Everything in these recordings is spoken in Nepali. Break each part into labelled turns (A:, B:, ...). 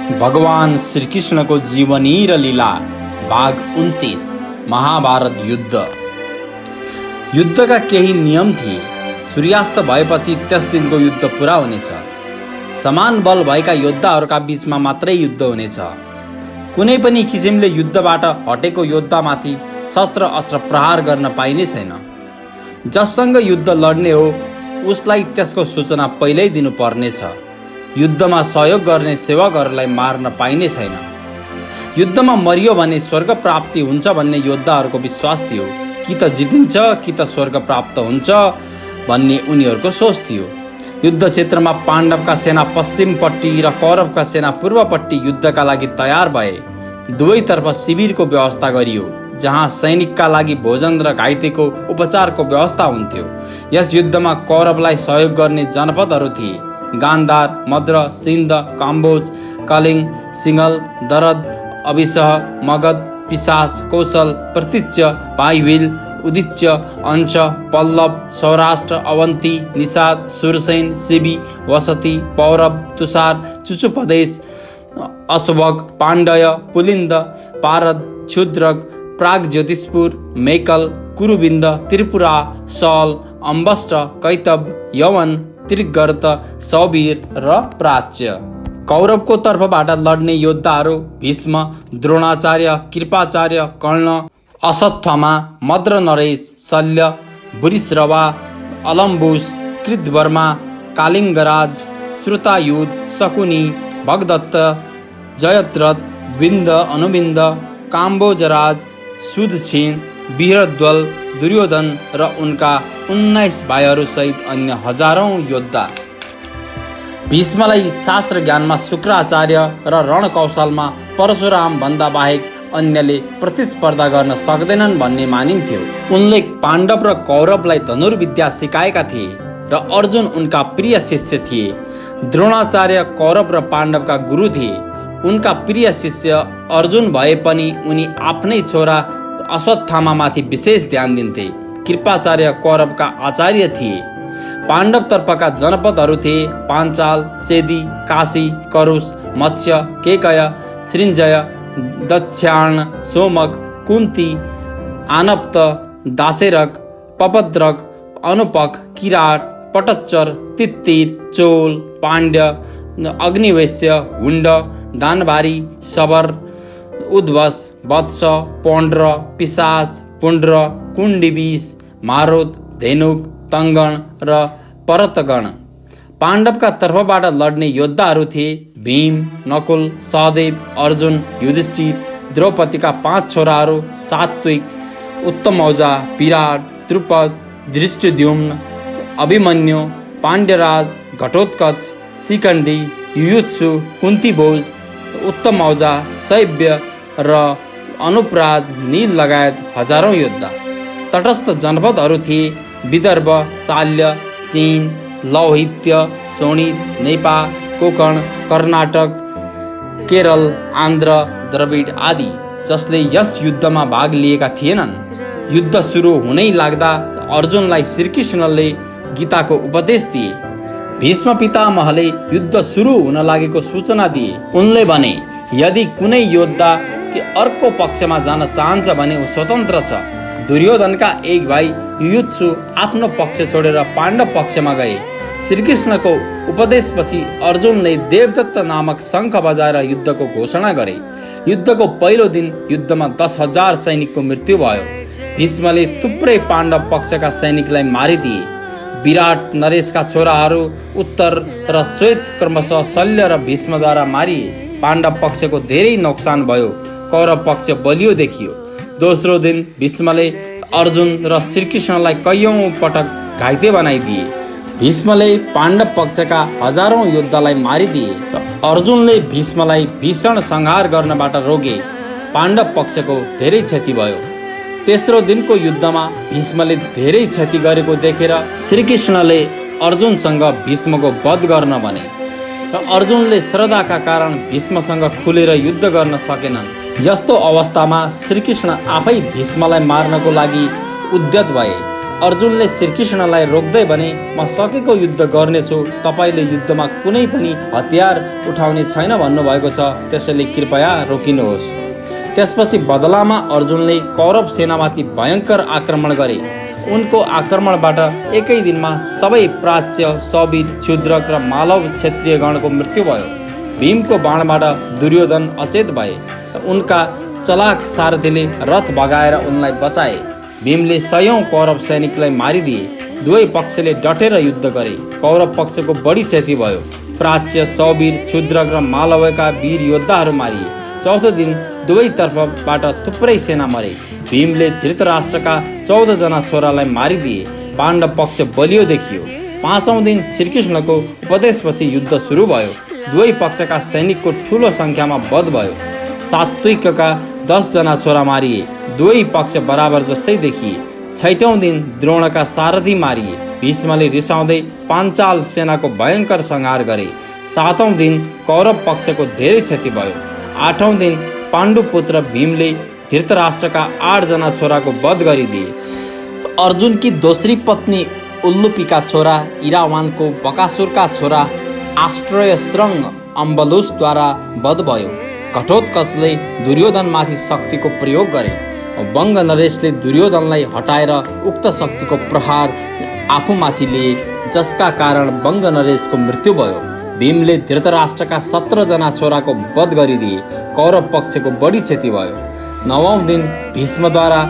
A: भगवान श्रीकृष्णको जीवनी र लीला भाग 29 महाभारत युद्ध। युद्धका केही नियम थिए। सूर्यास्त भएपछि त्यस दिनको युद्ध पुरा हुनेछ। समान बल भएका योद्धाहरूका बीचमा मात्रै युद्ध हुनेछ। कुनै पनि किसिमले युद्धबाट हटेको योद्धामाथि शस्त्र अस्त्र प्रहार गर्न पाइने छैन। जससँग युद्ध लड्ने हो उसलाई त्यसको सूचना पहिल्यै दिनुपर्नेछ। युद्धमा सहयोग गर्ने सेवकहरूलाई मार्न पाइने छैन। युद्धमा मरियो भने स्वर्ग प्राप्ति हुन्छ भन्ने योद्धाहरूको विश्वास थियो। कि त जितिन्छ कि त स्वर्ग प्राप्त हुन्छ भन्ने उनीहरूको सोच थियो। युद्ध क्षेत्रमा पाण्डवका सेना पश्चिमपट्टि र कौरवका सेना पूर्वपट्टि युद्धका लागि तयार भए। दुवैतर्फ शिविरको व्यवस्था गरियो जहाँ सैनिकका लागि भोजन र घाइतेको उपचारको व्यवस्था हुन्थ्यो। यस युद्धमा कौरवलाई सहयोग गर्ने जनपदहरू थिए: गान्धार, मद्र, सिन्ध, काम्बोज, कलिङ, सिंहल, दरद, अभिसह, मगध, पिशाच, कौशल, प्रतीच्य, पाइभिल, उदिच्य, अंश, पल्लव, सौराष्ट्र, अवन्ती, निषाद, सुरसेन, शिवी, वसती, पौरव, तुषार, चुचुपदेश, अश्वक, पाण्डय, पुलिन्द, पारद, क्षुद्रक, प्राग ज्योतिषपुर, मैकल, कुरुबिन्द, त्रिपुरा, सल, अम्बष्ट, कैतव, यवन, त्रिगर्त, सौवीर र प्राच्य। कौरवको तर्फबाट लड्ने योद्धाहरू भीष्म, द्रोणाचार्य, कृपाचार्य, कर्ण, अश्वत्थामा, मद्र नरेश, शल्य, भूरिश्रवा, अलम्बुस, कृतवर्मा, कालिङ्गराज, श्रुतायुध, शकुनी, भगदत्त, जयद्रथ, विन्द, अनुविन्द, काम्बोजराज, सुदक्षिण, बृहद्वल, दुर्योधन र उनका 19 भाइहरू सहित अन्य हजारौं योद्धा। भीष्मलाई शास्त्र ज्ञानमा शुक्राचार्य र रणकौशलमा परशुराम भन्दा बाहेक अन्यले प्रतिस्पर्धा गर्न सक्दैनन् भन्ने मानिन्थ्यो। उनले पाण्डव र कौरवलाई धनुर्विद्या सिकाएका थिए र अर्जुन उनका प्रिय शिष्य थिए। द्रोणाचार्य कौरव र पाण्डवका गुरु थिए। उनका प्रिय शिष्य अर्जुन भए पनि उनी आफ्नै छोरा अश्वत्थामामाथि विशेष ध्यान दिन्थे। कृपाचार्य कौरवका आचार्य थिए। पाण्डव तर्फका जनपदहरू थिए: पाञ्चाल, चेदी, काशी, करुष, मत्स्य, केकय, सृञ्जय, दक्षाण, सोमक, कुन्ती, आनप्त, दासेरक, पपद्रक, अनुपक, किराट, पटच्चर, तित्तिर, चोल, पाण्ड्य, अग्निवेश्य, हुण्ड, दानवारी, शबर, उद्वस, वत्स, पौण्ड्र, पिशाच, पुण्ड्र, कुण्डिविष, मारुत, धेनुक, तङ्गण र परतगण। पाण्डवका तर्फबाट लड्ने योद्धाहरू थिए: भीम, नकुल, सहदेव, अर्जुन, युधिष्ठिर, द्रौपदीका 5 छोराहरू सात्विक, उत्तमौजा, विराट, द्रुपद, धृष्टद्युम्न, अभिमन्यु, पाण्ड्यराज, घटोत्कच, शिखण्डी, युयुत्सु, कुन्तीभोज, उत्तमौजा, शैव्य र अनुपराज, नील लगायत हजारौं योद्धा। तटस्थ जनपदहरू थिए: विदर्भ, शाल्य, चीन, लौहित्य, शोणित, नेपाल, कोकण, कर्नाटक, केरल, आन्ध्र, द्रविड आदि, जसले यस युद्धमा भाग लिएका थिएनन्। युद्ध सुरु हुनै लाग्दा अर्जुनलाई श्रीकृष्णले गीताको उपदेश दिए। भीष्म पितामहले युद्ध सुरु हुन लागेको सूचना दिए। उनले भने, यदि कुनै योद्धा अर्को पक्षमा जान चाहन्छ भने ऊ स्वतन्त्र छ। दुर्योधनका एक भाइ युयुत्सु आफ्नो पक्ष छोडेर पाण्डव पक्षमा गए। श्रीकृष्णको उपदेशपछि अर्जुनले देवदत्त नामक शङ्ख बजाएर युद्धको घोषणा गरे। युद्धको पहिलो दिन युद्धमा 10,000 सैनिकको मृत्यु भयो। भीष्मले थुप्रै पाण्डव पक्षका सैनिकलाई मारिदिए। विराट नरेशका छोराहरू उत्तर र श्वेत क्रमशः शल्य र भीष्मद्वारा मारिए। पाण्डव पक्षको धेरै नोक्सान भयो। कौरव पक्ष बलियो देखियो। दोस्रो दिन भीष्मले अर्जुन र श्रीकृष्णलाई कैयौं पटक घाइते बनाइदिए। भीष्मले पाण्डव पक्षका हजारौं योद्धालाई मारिदिए र अर्जुनले भीष्मलाई भीषण संहार गर्नबाट रोके। पाण्डव पक्षको धेरै क्षति भयो। तेस्रो दिनको युद्धमा भीष्मले धेरै क्षति गरेको देखेर श्रीकृष्णले अर्जुनसँग भीष्मको वध गर्न भने र अर्जुनले श्रद्धाका कारण भीष्मसँग खुलेर युद्ध गर्न सकेनन्। यस्तो अवस्थामा श्रीकृष्ण आफै भीष्मलाई मार्नको लागि उद्यत भए। अर्जुनले श्रीकृष्णलाई रोक्दै भने, म सकेको युद्ध गर्नेछु, तपाईँले युद्धमा कुनै पनि हतियार उठाउने छैन भन्नुभएको छ, त्यसैले कृपया रोकिनुहोस्। त्यसपछि बदलामा अर्जुनले कौरव सेनामाथि भयङ्कर आक्रमण गरे। उनको आक्रमणबाट एकै दिनमा सबै प्राच्य, शबीर, क्षुद्रक र मालव क्षेत्रीय गणको मृत्यु भयो। भीमको बाणबाट दुर्योधन अचेत भए। उनका चलाक सारथीले रथ भगाएर उनलाई बचाए। भीमले 100औं कौरव सैनिकलाई मारिदिए। दुवै पक्षले डटेर युद्ध गरे। कौरव पक्षको बढी क्षति भयो। प्राच्य, शबीर, क्षुद्रक र मालवका वीर योद्धाहरू मारिए। चौथो दिन दुवैतर्फबाट थुप्रै सेना मरे। भीमले धृतराष्ट्रका 14 जना छोरालाई मारिदिए। पाण्डव पक्ष बलियो देखियो। 5औं दिन श्रीकृष्णको उपदेशपछि युद्ध सुरु भयो। दुवै पक्षका सैनिकको ठुलो सङ्ख्यामा वध भयो। सात्विकका 10 जना छोरा मारिए। दुवै पक्ष बराबर जस्तै देखिए। 6औं दिन द्रोणका सारथी मारिए। भीष्मले रिसाउँदै पाञ्चाल सेनाको भयङ्कर संहार गरे। 7औं दिन कौरव पक्षको धेरै क्षति भयो। 8औं दिन पाण्डुपुत्र भीमले धृतराष्ट्रका 8 जना छोराको वध गरिदिए। अर्जुनकी दोस्री पत्नी उल्लुपीका छोरा इरावानको बकासुरका छोरा आश्रयश्रङ अम्बलुसद्वारा वध भयो। घटोत्कचले दुर्योधनमाथि शक्तिको प्रयोग गरे। बङ्ग नरेशले दुर्योधनलाई हटाएर उक्त शक्तिको प्रहार आफूमाथि लिए, जसका कारण बङ्ग नरेशको मृत्यु भयो। भीमले धृतराष्ट्रका 17 जना छोराको वध गरिदिए। कौरव पक्षको बढी क्षति भयो। 9औं दिन भीष्मद्वारा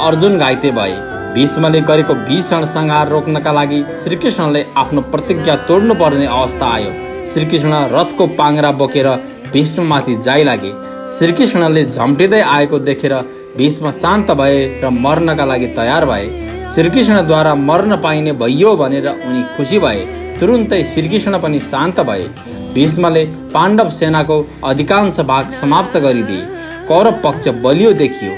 A: अर्जुन घाइते भए। भीष्मले गरेको भीषण संहार रोक्नका लागि श्रीकृष्णले आफ्नो प्रतिज्ञा तोड्नुपर्ने अवस्था आयो। श्रीकृष्ण रथको पाङ्रा बोकेर भीष्ममाथि जाइलागे। श्रीकृष्णले झम्टिँदै आएको देखेर भीष्म शान्त भए र मर्नका लागि तयार भए। श्रीकृष्णद्वारा मर्न पाइने भइयो भनेर उनी खुसी भए। तुरुन्तै श्रीकृष्ण पनि शान्त भए। भीष्मले पाण्डव सेनाको अधिकांश भाग समाप्त गरिदिए। कौरव पक्ष बलियो देखियो।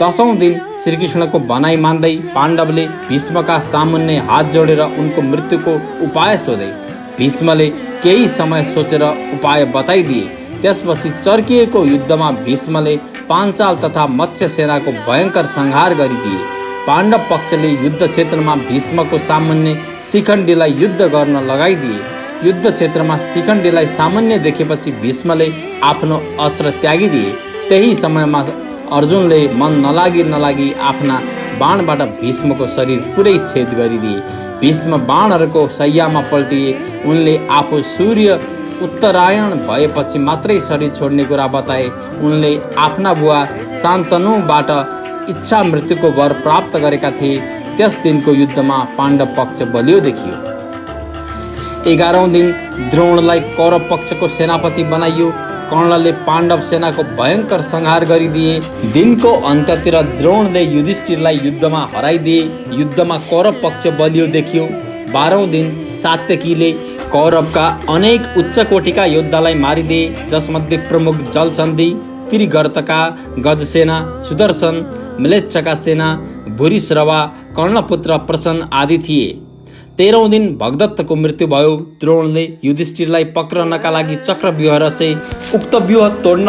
A: 10औं दिन श्रीकृष्णको भनाइ मान्दै पाण्डवले भीष्मका सामुन्ने हात जोडेर उनको मृत्युको उपाय सोधे। भीष्मले केही समय सोचेर उपाय बताइदिए। त्यसपछि चर्किएको युद्धमा भीष्मले पाञ्चाल तथा मत्स्य सेनाको भयङ्कर संहार गरिदिए। पाण्डव पक्षले युद्ध क्षेत्रमा भीष्मको सामुन्ने शिखण्डीलाई युद्ध गर्न लगाइदिए। युद्ध क्षेत्रमा शिखण्डीलाई सामान्य देखेपछि भीष्मले आफ्नो अस्त्र त्यागिदिए। त्यही समयमा अर्जुनले मन नलागी आफ्ना बाणबाट भीष्मको शरीर पुरै छेद गरिदिए। भीष्म बाणहरूको शैयामा पल्टिए। उनले आफू सूर्य उत्तरायण भएपछि मात्रै शरीर छोड्ने कुरा बताए। उनले आफ्ना बुवा शान्तनुबाट इच्छा मृत्युको वर प्राप्त गरेका थिए। त्यस दिनको युद्धमा पाण्डव पक्ष बलियो देखियो। 11औं दिन द्रोणलाई कौरव पक्षको सेनापति बनाइयो। कर्णले पाण्डव सेनाको भयङ्कर संहार गरिदिए। दिनको अन्त्यतिर द्रोणले युधिष्ठिरलाई युद्धमा हराइदिए। युद्धमा कौरव पक्ष बलियो देखियो। 12औं दिन सात्यकीले कौरवका अनेक उच्च कोटिका योद्धालाई मारिदिए, जसमध्ये प्रमुख जलसन्धि, त्रिगर्तका, गजसेना, सुदर्शन, म्लेच्छका सेना, भूरिश्रवा, कर्णपुत्र प्रसन आदि थिए। 13औं दिन भगदत्तको मृत्यु भयो। द्रोणले युधिष्ठिरलाई पक्रनका लागि चक्रव्यूह रचे। उक्त व्यूह तोड्न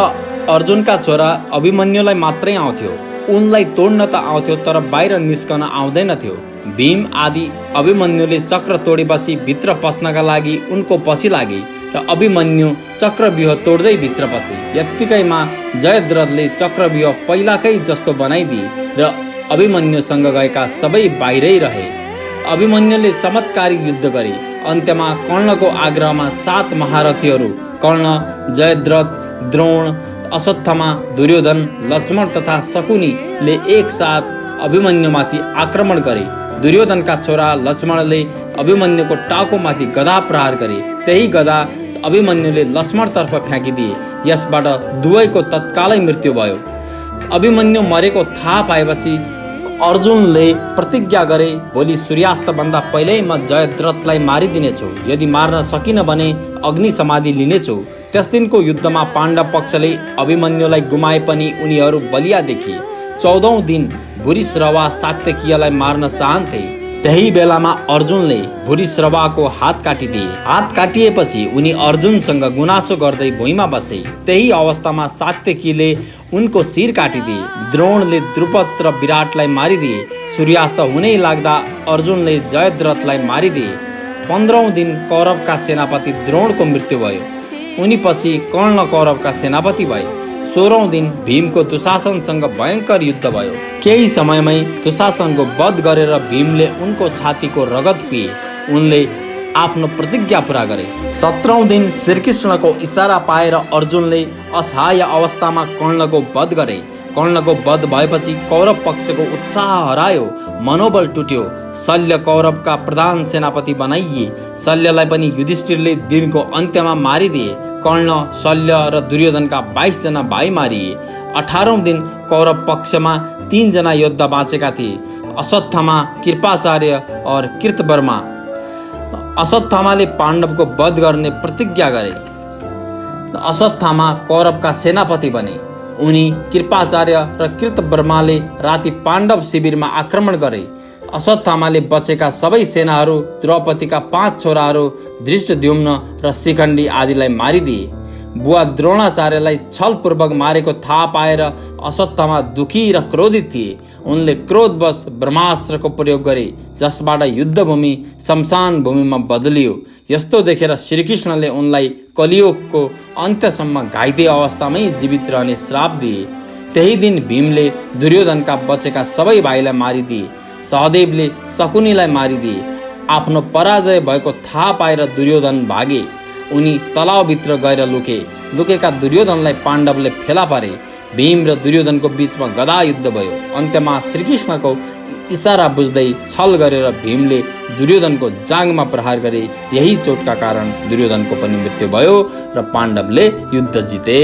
A: अर्जुनका छोरा अभिमन्युलाई मात्रै आउँथ्यो। उनलाई तोड्न त आउँथ्यो, तर बाहिर निस्कन आउँदैनथ्यो। भीम आदि अभिमन्युले चक्र तोडेपछि भित्र पस्नका लागि उनको पछि लागे र अभिमन्यु चक्रव्यूह तोड्दै भित्र पसे। यत्तिकैमा जयद्रथले चक्रव्यूह पहिलाकै जस्तो बनाइदिए र अभिमन्युसँग गएका सबै बाहिरै रहे। अभिमन्युले चमत्कारी युद्ध गरे। अन्त्यमा कर्णको आग्रहमा 7 महारथीहरू कर्ण, जयद्रथ, द्रोण, अश्वत्थामा, दुर्योधन, लक्ष्मण तथा शकुनीले एकसाथ अभिमन्युमाथि आक्रमण गरे। दुर्योधनका छोरा लक्ष्मणले अभिमन्युको टाउकोमाथि गदा प्रहार गरे। त्यही गदा अभिमन्युले लक्ष्मणतर्फ फ्याँकिदिए। यसबाट दुवैको तत्कालै मृत्यु भयो। अभिमन्यु मरेको थाहा पाएपछि अर्जुनले प्रतिज्ञा गरे, भोलि सूर्यास्तभन्दा पहिल्यै म जयद्रथलाई मारिदिनेछु। यदि मार्न सकिन भने अग्नि समाधि लिनेछु। त्यस दिनको युद्धमा पाण्डव पक्षले अभिमन्युलाई गुमाए पनि उनीहरू बलिया देखिए। 14औं दिन भूरिश्रवा सात्यकीयलाई मार्न चाहन्थे। त्यही बेलामा अर्जुनले भूरिश्रवाको हात काटिदिए। हात काटिएपछि उनी अर्जुनसँग गुनासो गर्दै भुइँमा बसे। त्यही अवस्थामा सात्यकीले उनको शिर काटिदिए। द्रोणले द्रुपद र विराटलाई मारिदिए। सूर्यास्त हुनै लाग्दा अर्जुनले जयद्रथलाई मारिदिए। 15औं दिन कौरवका सेनापति द्रोणको मृत्यु भयो। उनी पछि कर्ण कौरवका सेनापति भए। 16औं दिन भीमको दुशासनसँग भयङ्कर युद्ध भयो। केही समयमै दुशासनको वध गरेर भीमले उनको छातीको रगत पिए। उनले आफ्नो प्रतिज्ञा पूरा गरे। 17औं दिन श्रीकृष्णको इसारा पाएर अर्जुनले असहाय अवस्थामा कर्णको वध गरे। कर्णको वध भएपछि कौरव पक्षको उत्साह हरायो, मनोबल टुट्यो। शल्य कौरवका प्रधान सेनापति बनाइए। शल्यलाई पनि युधिष्ठिरले दिनको अन्त्यमा मारिदिए। कर्ण, शल्य र दुर्योधनका 22 जना भाइ मारिए। 18औं दिन कौरव पक्षमा 3 जना योद्धा बाँचेका थिए, अश्वत्थामा, कृपाचार्य और कृतवर्मा। अश्वत्थामाले पाण्डवको वध गर्ने प्रतिज्ञा गरे। अश्वत्थामा कौरवका सेनापति बने। उनी कृपाचार्य र कृतवर्माले राति पाण्डव शिविरमा आक्रमण गरे। अश्वत्थामाले बचेका सबै सेनाहरू, द्रौपदीका 5 छोराहरू धृष्टद्युम्न र शिखण्डी आदिलाई मारिदिए। बुवा द्रोणाचार्यलाई छलपूर्वक मारेको थाहा पाएर अश्वत्थामा दुखी र क्रोधित थिए। उनले क्रोधवश ब्रह्मास्त्रको प्रयोग गरे, जसबाट युद्धभूमि शमशान भूमिमा बदलियो। यस्तो देखेर श्रीकृष्णले उनलाई कलियुगको अन्त्यसम्म घाइते अवस्थामै जीवित रहने श्राप दिए। त्यही दिन भीमले दुर्योधनका बचेका सबै भाइलाई मारिदिए। सहदेवले शकुनीलाई मारिदिए। आफ्नो पराजय भएको थाहा पाएर दुर्योधन भागे। उनी तलावभित्र गएर लुकेका दुर्योधनलाई पाण्डवले फेला पारे। भीम र दुर्योधनको बीचमा गदा युद्ध भयो। अन्त्यमा श्रीकृष्णको इसारा बुझ्दै छल गरेर भीमले दुर्योधनको जाँघमा प्रहार गरे। यही चोटका कारण दुर्योधनको पनि मृत्यु भयो र पाण्डवले युद्ध जिते।